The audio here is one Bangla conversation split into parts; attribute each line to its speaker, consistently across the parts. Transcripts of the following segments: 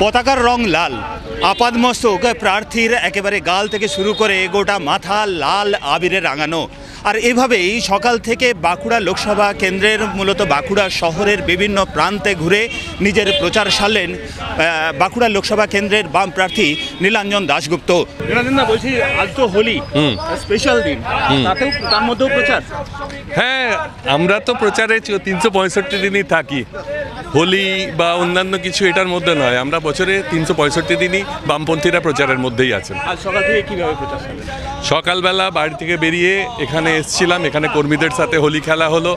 Speaker 1: পতাকার রং লাল, আপাদমস্তক প্রার্থীর একেবারে গাল থেকে শুরু করে গোটা মাথা লাল আবিরে রাঙানো। আর এভাবেই সকাল থেকে বাঁকুড়া লোকসভা কেন্দ্রের মূলত বাঁকুড়া শহরের বিভিন্ন প্রান্তে ঘুরে নিজের প্রচার সারলেন বাঁকুড়া লোকসভা কেন্দ্রের বাম প্রার্থী নীলাঞ্জন দাশগুপ্ত। নীলাঞ্জন দা, বলছি আজ তো হোলি, স্পেশাল দিন, তার মধ্যেও প্রচার।
Speaker 2: হ্যাঁ, আমরা তো প্রচারে 365 দিনই থাকি। হোলি বা অন্যান্য কিছু এটার মধ্যে নয়, আমরা বছরে 365 দিনই বামপন্থীরা প্রচারের মধ্যেই আছেন।
Speaker 1: আর সকাল থেকে কীভাবে প্রচার করলেন?
Speaker 2: সকালবেলা বাড়ি থেকে বেরিয়ে এখানে এসেছিলাম, এখানে কর্মীদের সাথে হোলি খেলা হলো।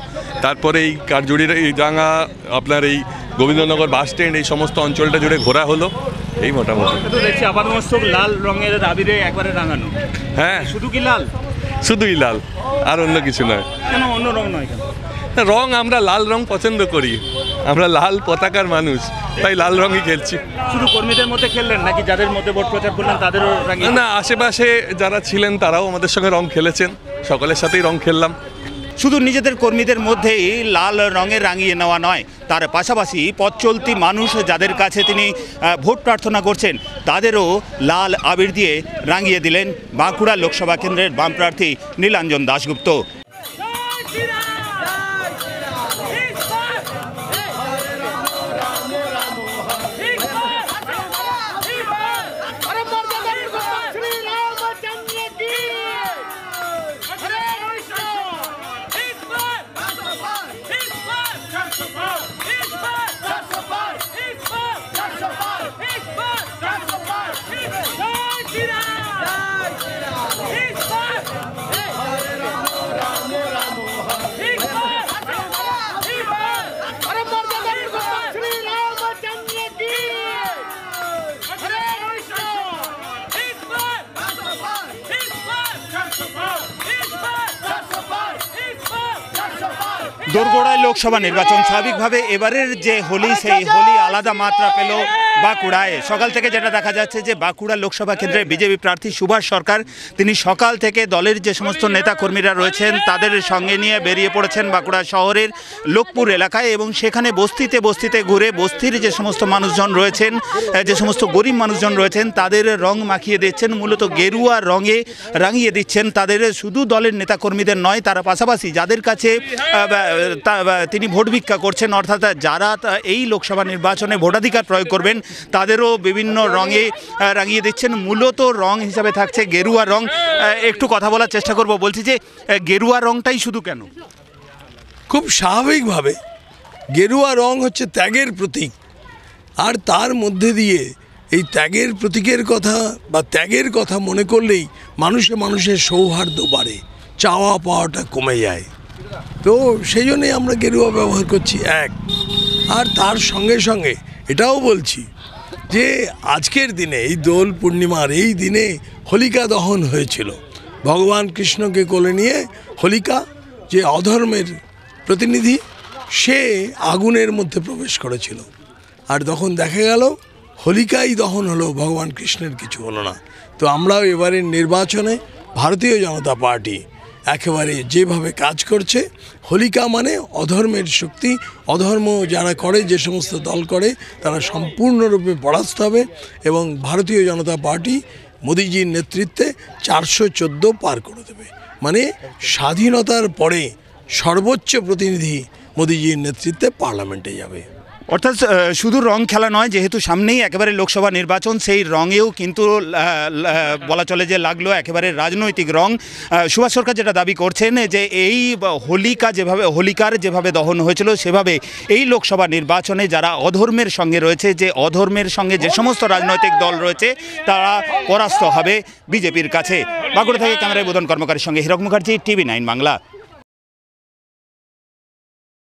Speaker 2: তারপরে এই কারজুড়ির এই ডাঙ্গা, আপনার এই গোবিন্দনগর বাস স্ট্যান্ড, এই সমস্ত অঞ্চলটা জুড়ে ঘোরা হলো। এই মোটামুটি
Speaker 1: দেখছি আপাদমস্তক লাল রঙের আবিরে একবারে রাঙানো।
Speaker 2: হ্যাঁ,
Speaker 1: শুধু কি লাল?
Speaker 2: শুধুই লাল, আর অন্য কিছু নয়।
Speaker 1: কেন অন্য রং নয় কেন?
Speaker 2: রং আমরা লাল রং পছন্দ করি, আমরা লাল পতাকার মানুষ, তাই লাল রঙই খেলছি।
Speaker 1: শুধু কর্মীদের মধ্যে খেললেন নাকি যাদের মধ্যে ভোট প্রচার করলেন তাদেরও রাঙিয়ে?
Speaker 2: না, আশেপাশে যারা ছিলেন তারাও আমাদের সঙ্গে রং খেলেছেন, সকলের সাথেই রং খেললাম।
Speaker 1: শুধু নিজেদের কর্মীদের মধ্যেই লাল রঙে রাঙিয়ে নেওয়া নয়, তার পাশাপাশি পথ চলতি মানুষ যাদের কাছে তিনি ভোট প্রার্থনা করছেন তাদেরও লাল আবির দিয়ে রাঙিয়ে দিলেন বাঁকুড়া লোকসভা কেন্দ্রের বাম প্রার্থী নীলাঞ্জন দাশগুপ্ত। দোরগোড়ায় লোকসভা নির্বাচন, স্বাভাবিকভাবে এবারের যে হোলি, সেই হোলি আলাদা মাত্রা পেল বাঁকুড়ায়। সকাল থেকে যেটা দেখা যাচ্ছে যে বাঁকুড়া লোকসভা কেন্দ্রের বিজেপি প্রার্থী সুভাষ সরকার তিনি সকাল থেকে দলের যে সমস্ত নেতা কর্মীরা রয়েছেন তাদের সঙ্গে নিয়ে বেরিয়ে পড়েছেন বাঁকুড়া শহরের লোকপুর এলাকায়, এবং সেখানে বস্তিতে বস্তিতে ঘুরে বস্তির যে সমস্ত মানুষজন রয়েছেন, যে সমস্ত গরিব মানুষজন রয়েছেন তাদের রং মাখিয়ে দিচ্ছেন, মূলত গেরুয়া রঙে রাঙিয়ে দিচ্ছেন তাদের। শুধু দলের নেতা কর্মীদের নয়, তার পাশাপাশি যাদের কাছে তিনি ভোট ভিক্ষা করছেন, অর্থাৎ যারা এই লোকসভা নির্বাচনে ভোটাধিকার প্রয়োগ করবেন তাদেরও বিভিন্ন রঙে রাঙিয়ে দিচ্ছেন। মূলত রং হিসাবে থাকছে গেরুয়া রং। একটু কথা বলার চেষ্টা করব, বলছি যে গেরুয়া রংটাই শুধু কেন?
Speaker 3: খুব স্বাভাবিকভাবে গেরুয়া রং হচ্ছে ত্যাগের প্রতীক, আর তার মধ্যে দিয়ে এই ত্যাগের প্রতীকের কথা বা ত্যাগের কথা মনে করলেই মানুষের সৌহার্দ্য বাড়ে, চাওয়া পাওয়াটা কমে যায়। তো সেই জন্যই আমরা গেরুয়া ব্যবহার করছি এক। আর তার সঙ্গে সঙ্গে এটাও বলছি যে আজকের দিনে এই দোল পূর্ণিমার এই দিনে হোলিকা দহন হয়েছিল। ভগবান কৃষ্ণকে কোলে নিয়ে হোলিকা, যে অধর্মের প্রতিনিধি, সে আগুনের মধ্যে প্রবেশ করেছিল। আর তখন দেখা গেল হোলিকাই দহন হলো, ভগবান কৃষ্ণের কিছু হলো না। তো আমরাও এবারের নির্বাচনে ভারতীয় জনতা পার্টি একেবারে যেভাবে কাজ করছে, হোলিকা মানে অধর্মের শক্তি, অধর্ম যারা করে, যে সমস্ত দল করে, তারা সম্পূর্ণরূপে পরাস্ত হবে এবং ভারতীয় জনতা পার্টি মোদিজির নেতৃত্বে 414 পার করে দেবে। মানে স্বাধীনতার পরে সর্বোচ্চ প্রতিনিধি মোদিজির নেতৃত্বে পার্লামেন্টে যাবে।
Speaker 1: অর্থাৎ শুধু রং খেলা নয়, যেহেতু সামনেই একেবারে লোকসভা নির্বাচন, সেই রঙেও কিন্তু বলা চলে যে লাগলো একেবারে রাজনৈতিক রং। সুভাষ সরকার যেটা দাবি করছেন যে এই হোলিকার যেভাবে দহন হয়েছিল সেভাবে এই লোকসভা নির্বাচনে যারা অধর্মের সঙ্গে রয়েছে, যে অধর্মের সঙ্গে যে সমস্ত রাজনৈতিক দল রয়েছে তারা পরাস্ত হবে বিজেপির কাছে। বাঁকুড়া থেকে ক্যামেরায় বোধন কর্মকারীর সঙ্গে হীরক মুখার্জি, TV9 বাংলা।